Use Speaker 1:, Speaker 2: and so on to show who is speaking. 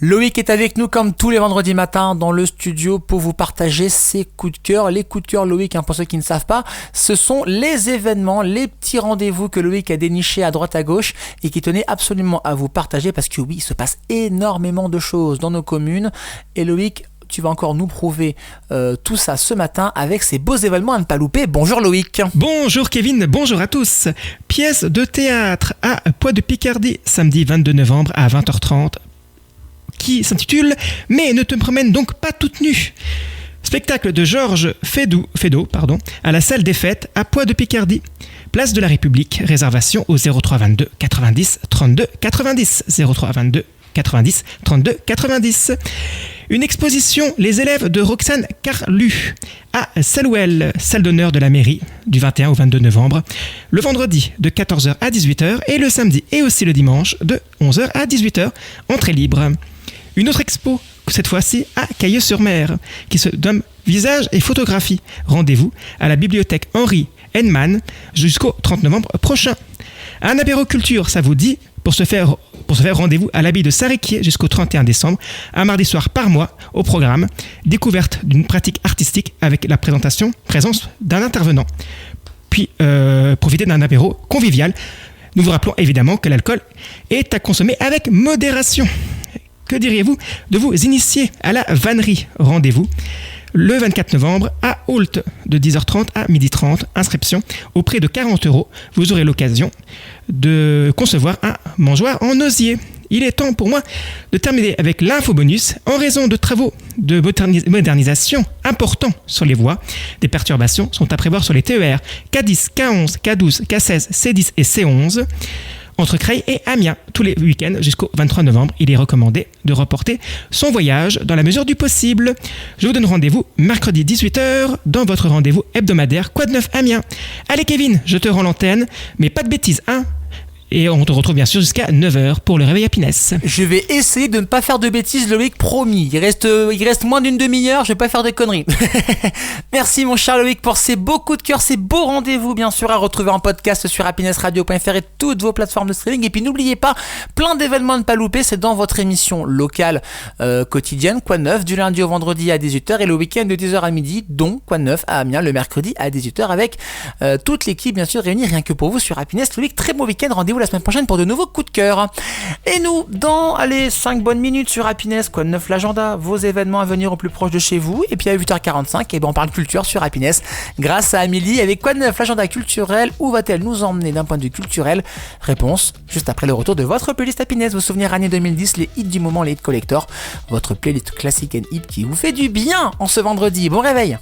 Speaker 1: Loïc est avec nous comme tous les vendredis matins dans le studio pour vous partager ses coups de cœur. Les coups de cœur, Loïc, pour ceux qui ne savent pas, ce sont les événements, les petits rendez-vous que Loïc a dénichés à droite à gauche et qui tenait absolument à vous partager parce que oui, il se passe énormément de choses dans nos communes. Et Loïc, tu vas encore nous prouver tout ça ce matin avec ces beaux événements à ne pas louper. Bonjour Loïc.
Speaker 2: Bonjour Kevin, bonjour à tous. Pièce de théâtre à Poix de Picardie, samedi 22 novembre à 20h30. Qui s'intitule « Mais ne te promène donc pas toute nue ». Spectacle de Georges Feydeau, à la salle des fêtes à Poix de Picardie. Place de la République, réservation au 03 22 90 32 90. 03 22 90 32 90. Une exposition Les élèves de Roxane Carlu à Salouel, salle d'honneur de la mairie, du 21 au 22 novembre, le vendredi de 14h à 18h et le samedi et aussi le dimanche de 11h à 18h, entrée libre. Une autre expo, cette fois-ci à Cailleux-sur-Mer, qui se nomme Visage et photographie. Rendez-vous à la bibliothèque Henri Henneman jusqu'au 30 novembre prochain. Un apéro culture, ça vous dit, pour se faire rendez-vous à l'abbaye de Sariquier jusqu'au 31 décembre, un mardi soir par mois, au programme, découverte d'une pratique artistique avec la présence d'un intervenant. Puis, profitez d'un apéro convivial. Nous vous rappelons évidemment que l'alcool est à consommer avec modération. Que diriez-vous de vous initier à la vannerie? Rendez-vous le 24 novembre à Ault de 10h30 à 12h30. Inscription au prix de 40 €. Vous aurez l'occasion de concevoir un mangeoire en osier. Il est temps pour moi de terminer avec l'infobonus. En raison de travaux de modernisation importants sur les voies, des perturbations sont à prévoir sur les TER K10, K11, K12, K16, C10 et C11. Entre Creil et Amiens, tous les week-ends jusqu'au 23 novembre, il est recommandé de reporter son voyage dans la mesure du possible. Je vous donne rendez-vous mercredi 18h dans votre rendez-vous hebdomadaire Quoi de neuf Amiens. Allez Kevin, je te rends l'antenne, mais pas de bêtises, hein ? Et on te retrouve bien sûr jusqu'à 9h pour le réveil Happiness.
Speaker 1: Je vais essayer de ne pas faire de bêtises, Loïc, promis. Il reste moins d'une demi-heure, je vais pas faire de conneries. Merci mon cher Loïc pour ces beaux coups de cœur, ces beaux rendez-vous bien sûr à retrouver en podcast sur happinessradio.fr et toutes vos plateformes de streaming. Et puis n'oubliez pas, plein d'événements à ne pas louper, c'est dans votre émission locale quotidienne, Quoi de neuf, du lundi au vendredi à 18h et le week-end de 10h à midi, dont Quoi de neuf à Amiens le mercredi à 18h avec toute l'équipe bien sûr réunie rien que pour vous sur Happiness. Loïc, très beau week-end, rendez-vous la semaine prochaine pour de nouveaux coups de cœur. Et nous, dans 5 bonnes minutes sur Happiness, Quoi de neuf l'agenda, vos événements à venir au plus proche de chez vous. Et puis à 8h45, on parle culture sur Happiness grâce à Amélie avec Quoi de neuf l'agenda culturel. Où va-t-elle nous emmener d'un point de vue culturel? Réponse juste après le retour de votre playlist Happiness. Vos souvenirs année 2010, les hits du moment, les hits collector. Votre playlist classique and hit qui vous fait du bien en ce vendredi. Bon réveil.